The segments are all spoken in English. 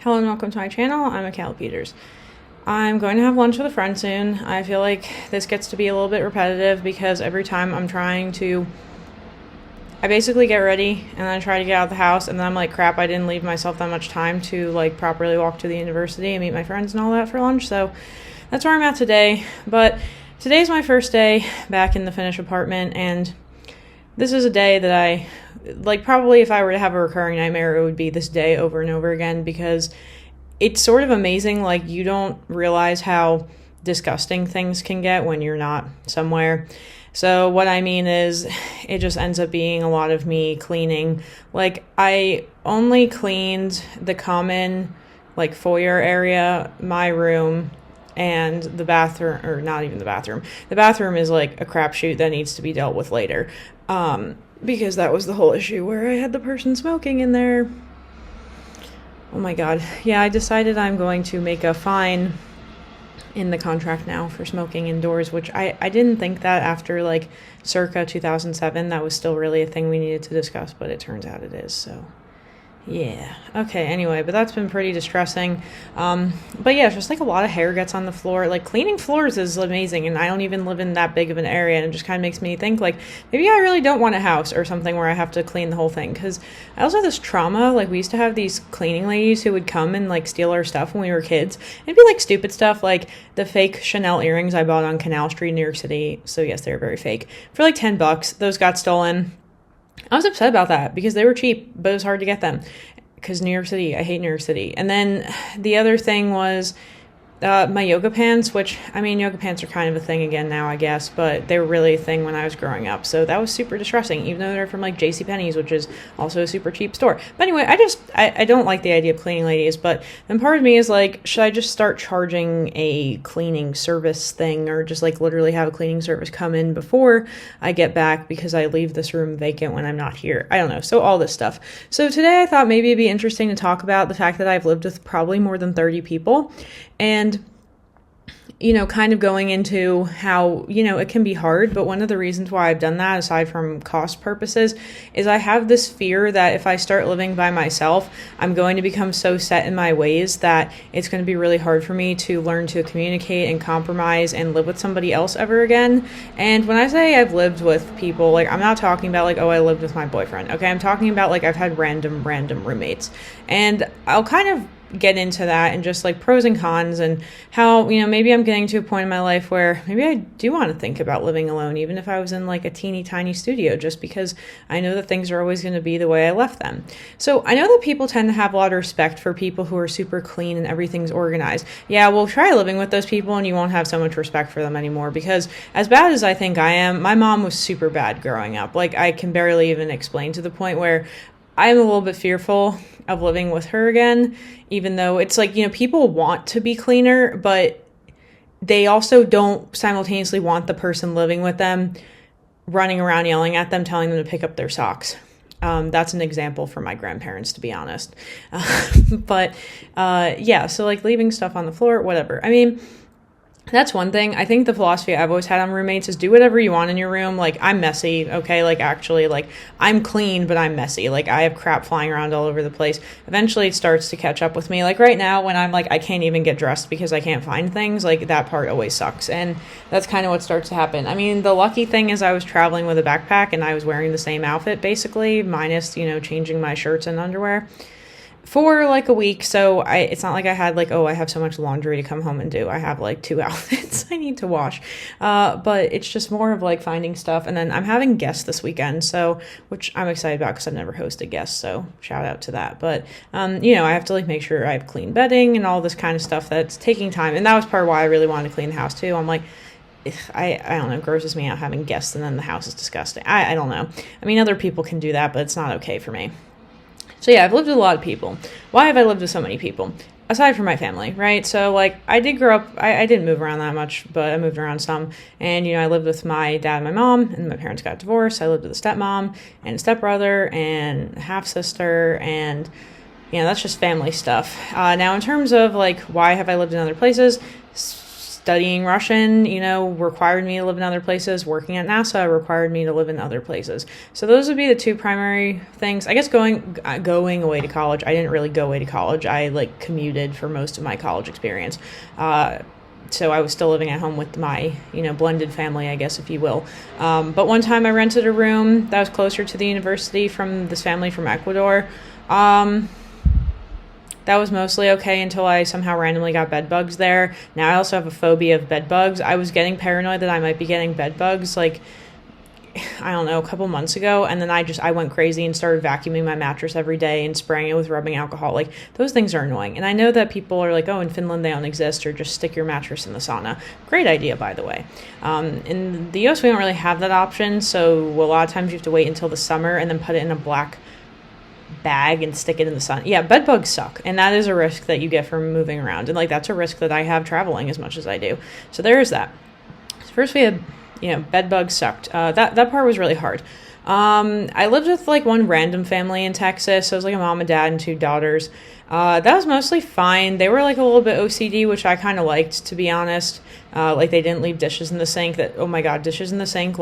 Hello and welcome to my channel. I'm Mikhail Peters. I'm going to have lunch with a friend soon. I feel like this gets to be a little bit repetitive because every time I basically get ready and then I try to get out of the house and then I'm like, crap, I didn't leave myself that much time to like properly walk to the university and meet my friends and all that for lunch. So that's where I'm at today. But today's my first day back in the Finnish apartment, and this is a day that I, like, probably if I were to have a recurring nightmare, it would be this day over and over again, because it's sort of amazing. Like, you don't realize how disgusting things can get when you're not somewhere. So what I mean is, it just ends up being a lot of me cleaning. Like, I only cleaned the common, like, foyer area, my room, and the bathroom, or not even the bathroom. The bathroom is like a crapshoot that needs to be dealt with later. Because that was the whole issue where I had the person smoking in there. Oh my god. Yeah, I decided I'm going to make a fine in the contract now for smoking indoors, which I didn't think that after like circa 2007 that was still really a thing we needed to discuss, but it turns out it is, so yeah. Okay, anyway, but that's been pretty distressing. But yeah, it's just like a lot of hair gets on the floor. Like, cleaning floors is amazing, and I don't even live in that big of an area, and it just kind of makes me think, like, maybe I really don't want a house or something where I have to clean the whole thing, because I also have this trauma. Like, we used to have these cleaning ladies who would come and, like, steal our stuff when we were kids. It'd be, like, stupid stuff, like the fake Chanel earrings I bought on Canal Street, New York City. So, yes, they were very fake. For, like, $10, those got stolen. I was upset about that because they were cheap, but it was hard to get them because New York City, I hate New York City. And then the other thing was my yoga pants, which, I mean, yoga pants are kind of a thing again now, I guess, but they were really a thing when I was growing up. So that was super distressing, even though they're from like JCPenney's, which is also a super cheap store. But anyway, I don't like the idea of cleaning ladies, but then part of me is like, should I just start charging a cleaning service thing, or just like literally have a cleaning service come in before I get back because I leave this room vacant when I'm not here? I don't know. So all this stuff. So today I thought maybe it'd be interesting to talk about the fact that I've lived with probably more than 30 people. And, you know, kind of going into how, you know, it can be hard, but one of the reasons why I've done that, aside from cost purposes, is I have this fear that if I start living by myself, I'm going to become so set in my ways that it's going to be really hard for me to learn to communicate and compromise and live with somebody else ever again. And when I say I've lived with people, like, I'm not talking about like, oh, I lived with my boyfriend. Okay, I'm talking about like I've had random roommates. And I'll kind of get into that and just like pros and cons, and how, you know, maybe I'm getting to a point in my life where maybe I do want to think about living alone, even if I was in like a teeny tiny studio, just because I know that things are always going to be the way I left them. So I know that people tend to have a lot of respect for people who are super clean and everything's organized. Yeah, well, try living with those people and you won't have so much respect for them anymore, because as bad as I think I am, my mom was super bad growing up. Like, I can barely even explain, to the point where I'm a little bit fearful of living with her again, even though it's like, you know, people want to be cleaner, but they also don't simultaneously want the person living with them running around yelling at them, telling them to pick up their socks. That's an example for my grandparents, to be honest. But yeah, so like leaving stuff on the floor, whatever. I mean, that's one thing. I think the philosophy I've always had on roommates is do whatever you want in your room. Like, I'm messy, okay? Like, actually, like, I'm clean, but I'm messy. Like, I have crap flying around all over the place. Eventually, it starts to catch up with me. Like, right now, when I'm like, I can't even get dressed because I can't find things, like, that part always sucks. And that's kind of what starts to happen. I mean, the lucky thing is I was traveling with a backpack and I was wearing the same outfit, basically, minus, you know, changing my shirts and underwear for like a week. So it's not like I had like, oh, I have so much laundry to come home and do. I have like 2 outfits I need to wash. But it's just more of like finding stuff. And then I'm having guests this weekend, so, which I'm excited about because I've never hosted guests. So shout out to that. But, you know, I have to like make sure I have clean bedding and all this kind of stuff that's taking time. And that was part of why I really wanted to clean the house too. I'm like, I don't know, it grosses me out having guests and then the house is disgusting. I don't know. I mean, other people can do that, but it's not okay for me. So yeah, I've lived with a lot of people. Why have I lived with so many people? Aside from my family, right? So like, I did grow up, I didn't move around that much, but I moved around some. And, you know, I lived with my dad and my mom, and my parents got divorced. I lived with a stepmom and a stepbrother and a half sister, and, you know, that's just family stuff. Now, in terms of like, why have I lived in other places? studying Russian, required me to live in other places. Working at NASA required me to live in other places. So those would be the two primary things. I guess going away to college. I didn't really go away to college. I commuted for most of my college experience. So I was still living at home with my, blended family, I guess, if you will. But one time I rented a room that was closer to the university from this family from Ecuador. That was mostly okay until I somehow randomly got bed bugs there. Now I also have a phobia of bed bugs. I was getting paranoid that I might be getting bed bugs, I don't know, a couple months ago. And then I went crazy and started vacuuming my mattress every day and spraying it with rubbing alcohol. Those things are annoying. And I know that people are oh, in Finland they don't exist, or just stick your mattress in the sauna. Great idea, by the way. In the US, we don't really have that option. So a lot of times you have to wait until the summer and then put it in a black bag and stick it in the sun. Yeah, bed bugs suck, and that is a risk that you get from moving around, and that's a risk that I have traveling as much as I do. So there is that. So first we had, bed bugs sucked. That part was really hard. I lived with one random family in Texas. So it was a mom and dad and two daughters. That was mostly fine. They were a little bit OCD, which I kind of liked, to be honest. They didn't leave dishes in the sink. Oh my god, dishes in the sink,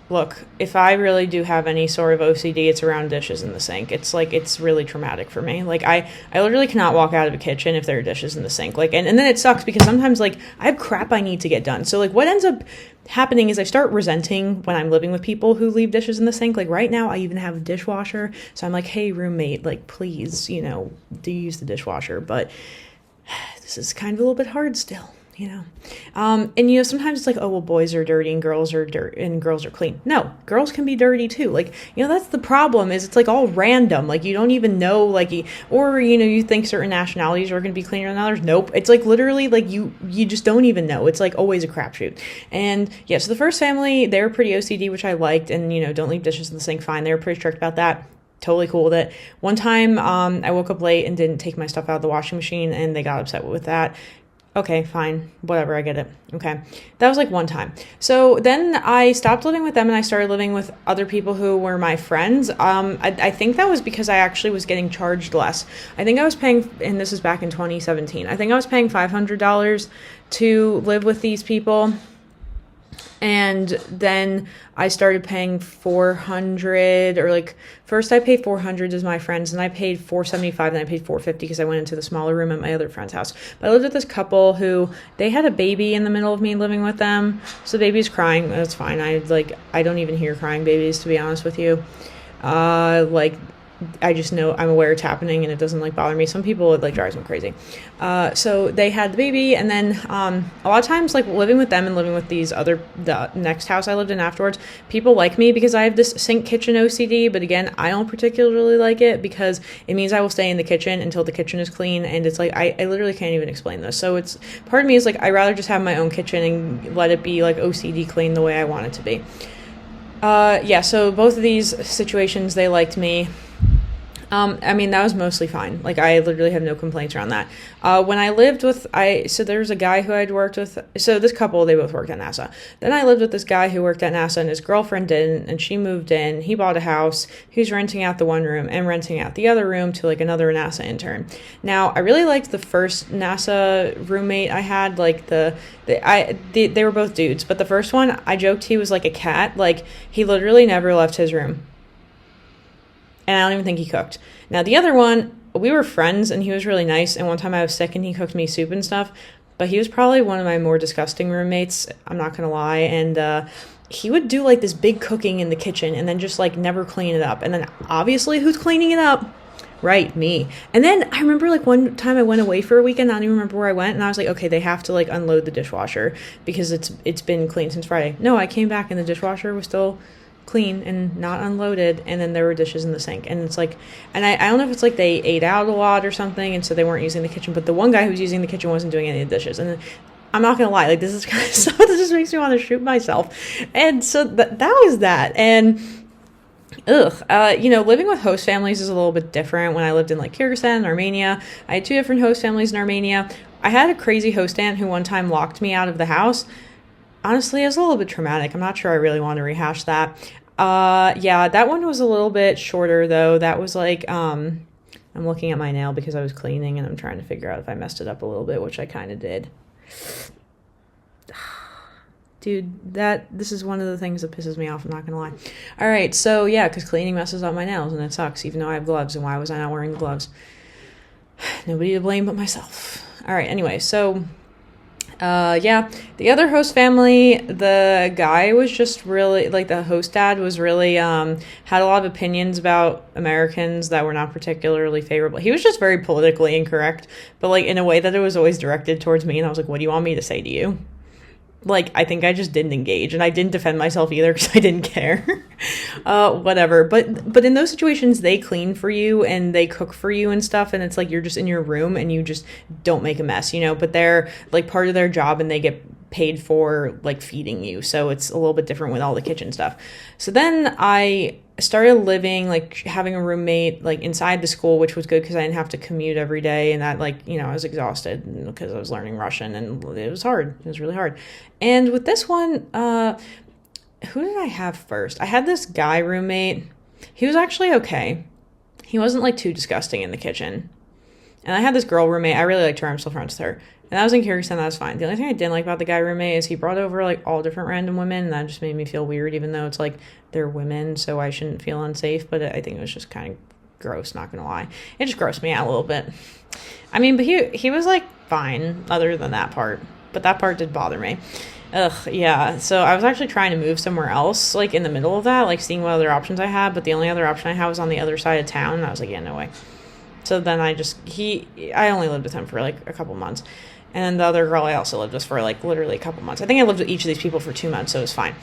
look, if I really do have any sort of OCD, it's around dishes in the sink. It's it's really traumatic for me. I literally cannot walk out of a kitchen if there are dishes in the sink. And then it sucks because sometimes I have crap I need to get done. So what ends up happening is I start resenting when I'm living with people who leave dishes in the sink. Right now I even have a dishwasher. So I'm hey roommate, please, do you use the dishwasher? But this is kind of a little bit hard still. And sometimes it's oh, well, boys are dirty and girls are dirty and girls are clean. No, girls can be dirty too. That's the problem, is it's all random. You don't even know, or you think certain nationalities are going to be cleaner than others. Nope. It's literally you just don't even know. It's always a crapshoot. And yeah, so the first family, they were pretty OCD, which I liked, and don't leave dishes in the sink. Fine. They were pretty strict about that. Totally cool with it. One time, I woke up late and didn't take my stuff out of the washing machine, and they got upset with that. Okay, fine, whatever, I get it. Okay, that was one time. So then I stopped living with them and I started living with other people who were my friends. I think that was because I actually was getting charged less. I think I was paying, and this is back in 2017, I think I was paying $500 to live with these people. And then I started paying $400, or first I paid $400 as my friends, and I paid $475, and I paid $450 because I went into the smaller room at my other friend's house. But I lived with this couple who, they had a baby in the middle of me living with them. So the baby's crying. That's fine. I don't even hear crying babies, to be honest with you. I just know, I'm aware it's happening and it doesn't bother me. Some people, it drives them crazy. So they had the baby, and then a lot of times living with them and living with the next house I lived in afterwards, people like me because I have this sink kitchen OCD. But again, I don't particularly like it because it means I will stay in the kitchen until the kitchen is clean, and it's I literally can't even explain this. So it's, part of me is I'd rather just have my own kitchen and let it be OCD clean the way I want it to be. Yeah, so both of these situations, they liked me. That was mostly fine. I literally have no complaints around that. When I lived with, so there was a guy who I'd worked with. So this couple, they both worked at NASA. Then I lived with this guy who worked at NASA, and his girlfriend didn't, and she moved in. He bought a house. He was renting out the one room and renting out the other room to another NASA intern. Now, I really liked the first NASA roommate I had. They were both dudes, but the first one, I joked he was like a cat. He literally never left his room. And I don't even think he cooked. Now, the other one, we were friends, and he was really nice. And one time I was sick, and he cooked me soup and stuff. But he was probably one of my more disgusting roommates. I'm not going to lie. And he would do, this big cooking in the kitchen and then just, never clean it up. And then, obviously, who's cleaning it up? Right, me. And then I remember, one time I went away for a weekend. I don't even remember where I went. And I was okay, they have to, unload the dishwasher because it's been clean since Friday. No, I came back, and the dishwasher was still clean and not unloaded, and then there were dishes in the sink, and it's and I don't know if it's they ate out a lot or something, and so they weren't using the kitchen, but the one guy who was using the kitchen wasn't doing any of the dishes. And I'm not gonna lie, this is kind of stuff that just makes me want to shoot myself. And so that was that. And living with host families is a little bit different. When I lived in Kyrgyzstan and Armenia, I had two different host families in Armenia. I had a crazy host aunt who one time locked me out of the house. Honestly, it was a little bit traumatic. I'm not sure I really want to rehash that. Yeah, that one was a little bit shorter, though. That was I'm looking at my nail because I was cleaning, and I'm trying to figure out if I messed it up a little bit, which I kind of did. Dude, this is one of the things that pisses me off, I'm not gonna lie. All right, so yeah, because cleaning messes up my nails, and it sucks, even though I have gloves, and why was I not wearing gloves? Nobody to blame but myself. All right, anyway, so, yeah, the other host family, the guy was just really, like, the host dad was really, had a lot of opinions about Americans that were not particularly favorable. He was just very politically incorrect, but, like, in a way that it was always directed towards me, and I was like, what do you want me to say to you? Like, I think I just didn't engage, and I didn't defend myself either because I didn't care. Whatever. But in those situations, they clean for you and they cook for you and stuff, and it's like you're just in your room and you just don't make a mess, but they're like part of their job and they get paid for like feeding you, so it's a little bit different with all the kitchen stuff. So then I started living, like having a roommate like inside the school, which was good because I didn't have to commute every day, and that like I was exhausted because I was learning Russian and it was hard. It was really hard. And with this one, who did I have first? I had this guy roommate. He was actually okay. He wasn't like too disgusting in the kitchen. And I had this girl roommate. I really liked her. I'm still friends with her. And that was in Kyrgyzstan. That was fine. The only thing I didn't like about the guy roommate is he brought over like all different random women, and that just made me feel weird, even though it's like they're women, so I shouldn't feel unsafe. But I think it was just kind of gross, not gonna lie. It just grossed me out a little bit. I mean, but he was like fine other than that part, but that part did bother me. Ugh, yeah. So I was actually trying to move somewhere else, like in the middle of that, like seeing what other options I had, but the only other option I had was on the other side of town, and I was like, yeah, no way. So then I only lived with him for like a couple months. And then the other girl I also lived with for like literally a couple months. I think I lived with each of these people for 2 months, so it was fine.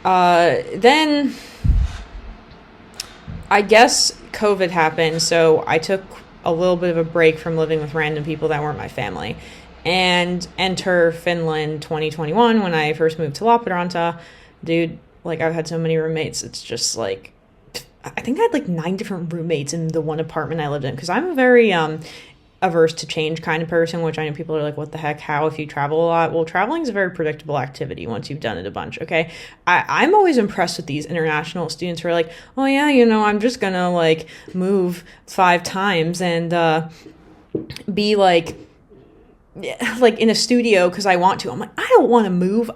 Then I guess COVID happened, so I took a little bit of a break from living with random people that weren't my family. And enter Finland 2021 when I first moved to Lappeenranta. Dude, like I've had so many roommates, it's just like, I think I had like 9 different roommates in the one apartment I lived in, because I'm a very averse to change kind of person, which I know people are like, what the heck, how, if you travel a lot? Well, traveling is a very predictable activity once you've done it a bunch, okay? I'm always impressed with these international students who are like, oh yeah, I'm just gonna like move 5 times and be like in a studio because I want to. I'm like, I don't want to move.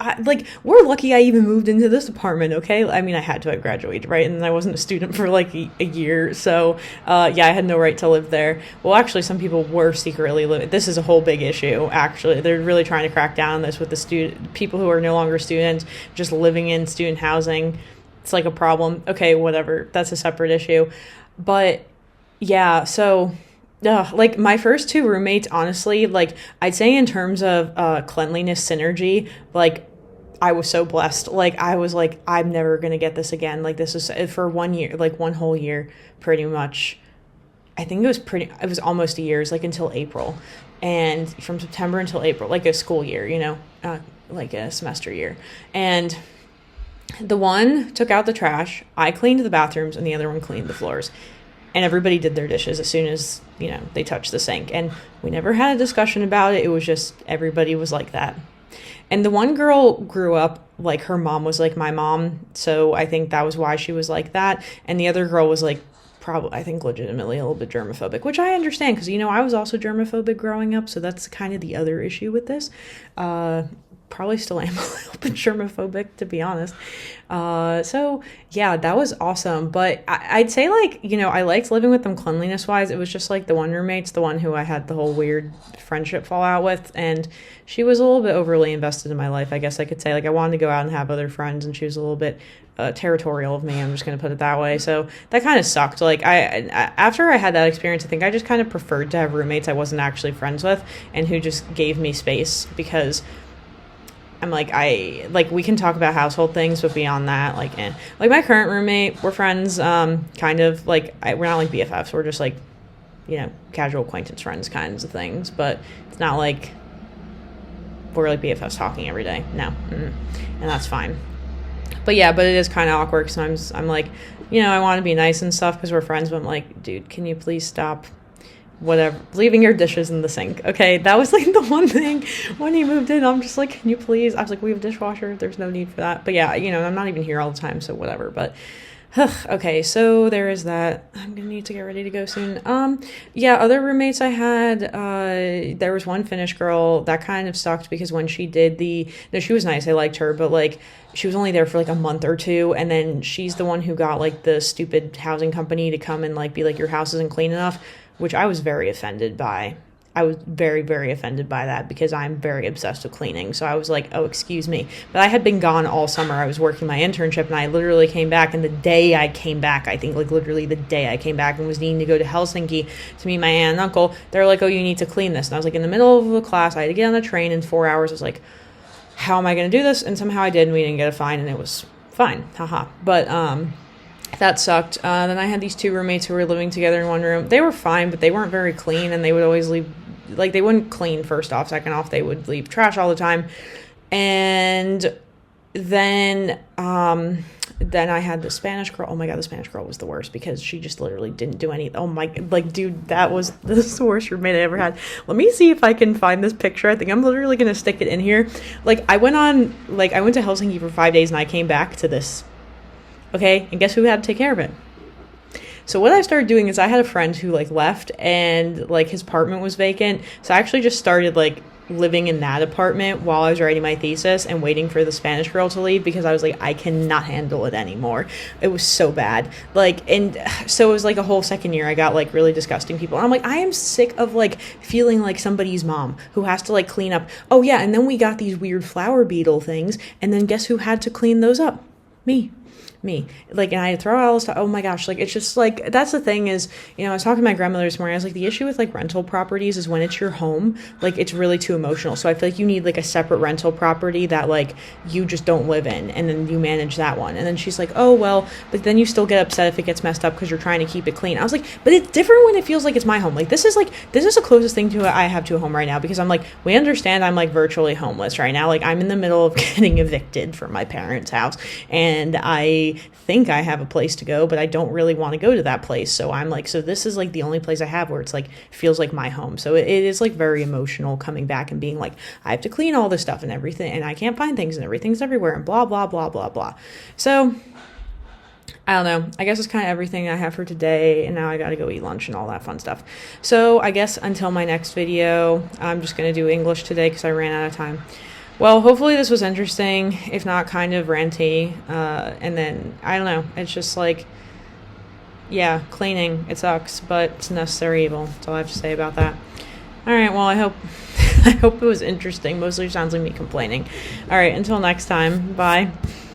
We're lucky I even moved into this apartment, okay? I mean, I had to. I graduated, right? And I wasn't a student for like a year. So, yeah, I had no right to live there. Well, actually, some people were secretly living. This is a whole big issue, actually. They're really trying to crack down on this with the people who are no longer students, just living in student housing. It's like a problem. Okay, whatever. That's a separate issue. But, yeah, so... like my first 2 roommates, honestly, like I'd say in terms of cleanliness synergy, like I was so blessed. Like I was like, I'm never gonna get this again. Like this is for 1 year, like 1 whole year, pretty much. I think it was almost a year, like until April, and from September until April, like a school year, like a semester year. And the one took out the trash, I cleaned the bathrooms, and the other one cleaned the floors. And everybody did their dishes as soon as, they touched the sink. And we never had a discussion about it. It was just everybody was like that. And the one girl grew up, like her mom was like my mom. So I think that was why she was like that. And the other girl was like probably, I think, legitimately a little bit germaphobic, which I understand because, I was also germaphobic growing up. So that's kind of the other issue with this. Probably still am a little bit germaphobic, to be honest. So yeah, that was awesome. But I'd say like, I liked living with them cleanliness wise. It was just like the one roommate's the one who I had the whole weird friendship fallout with. And she was a little bit overly invested in my life, I guess I could say. Like I wanted to go out and have other friends, and she was a little bit territorial of me. I'm just going to put it that way. So that kind of sucked. Like after I had that experience, I think I just kind of preferred to have roommates I wasn't actually friends with and who just gave me space, because I'm like, we can talk about household things, but beyond that, like my current roommate, we're friends, kind of, like, we're not like BFFs, we're just like, casual acquaintance friends kinds of things, but it's not like we're like BFFs talking every day, no, and that's fine. But yeah, but it is kind of awkward, because I'm like, I want to be nice and stuff because we're friends, but I'm like, dude, can you please stop whatever, leaving your dishes in the sink, okay? That was like the one thing when he moved in. I'm just like, can you please? I was like, we have a dishwasher, there's no need for that. But yeah, I'm not even here all the time, so whatever. But Okay, so there is that. I'm gonna need to get ready to go soon. Yeah, other roommates I had, there was one Finnish girl that kind of sucked because when she did no, she was nice, I liked her, but like, she was only there for like a month or two, and then she's the one who got like the stupid housing company to come and like be like, your house isn't clean enough, which I was very offended by. I was very, very offended by that because I'm very obsessed with cleaning. So I was like, oh, excuse me. But I had been gone all summer. I was working my internship and I literally came back. And the day I came back, I think like literally the day I came back and was needing to go to Helsinki to meet my aunt and uncle, they're like, oh, you need to clean this. And I was like in the middle of a class. I had to get on a train in 4 hours. I was like, how am I going to do this? And somehow I did, and we didn't get a fine, and it was fine. Haha. But, that sucked. Then I had these two roommates who were living together in one room. They were fine, but they weren't very clean, and they would always leave, like, they wouldn't clean first off. Second off, they would leave trash all the time. And then I had the Spanish girl. Oh my God, the Spanish girl was the worst because she just literally didn't do any. Oh my, like, dude, that was the worst roommate I ever had. Let me see if I can find this picture. I think I'm literally going to stick it in here. Like, I went to Helsinki for 5 days and I came back to this. Okay, and guess who had to take care of it? So what I started doing is I had a friend who like left and like his apartment was vacant. So I actually just started like living in that apartment while I was writing my thesis and waiting for the Spanish girl to leave because I was like, I cannot handle it anymore. It was so bad. Like, and so it was like a whole second year I got like really disgusting people. And I'm like, I am sick of like feeling like somebody's mom who has to like clean up. Oh yeah, and then we got these weird flower beetle things. And then guess who had to clean those up? Me. Like, and I had to throw out all this stuff. Oh my gosh, like, it's just like, that's the thing is, you know, I was talking to my grandmother this morning. I was like, the issue with like rental properties is when it's your home, like, it's really too emotional. So I feel like you need like a separate rental property that like you just don't live in, and then you manage that one. And then she's like, oh well, but then you still get upset if it gets messed up because you're trying to keep it clean. I was like, but it's different when it feels like it's my home. Like, this is the closest thing to I have to a home right now, because I'm like, we understand I'm like virtually homeless right now. Like, I'm in the middle of getting evicted from my parents' house, and I think I have a place to go, but I don't really want to go to that place. So I'm like, so this is like the only place I have where it's like feels like my home. So it is like very emotional coming back and being like, I have to clean all this stuff and everything, and I can't find things and everything's everywhere and blah blah blah blah blah. So I don't know. I guess it's kind of everything I have for today, and now I got to go eat lunch and all that fun stuff. So I guess until my next video, I'm just going to do English today because I ran out of time. Well, hopefully this was interesting, if not kind of ranty, and then, I don't know, it's just like, yeah, cleaning, it sucks, but it's a necessary evil. That's all I have to say about that. Alright, well, I hope it was interesting. Mostly sounds like me complaining. Alright, until next time, bye.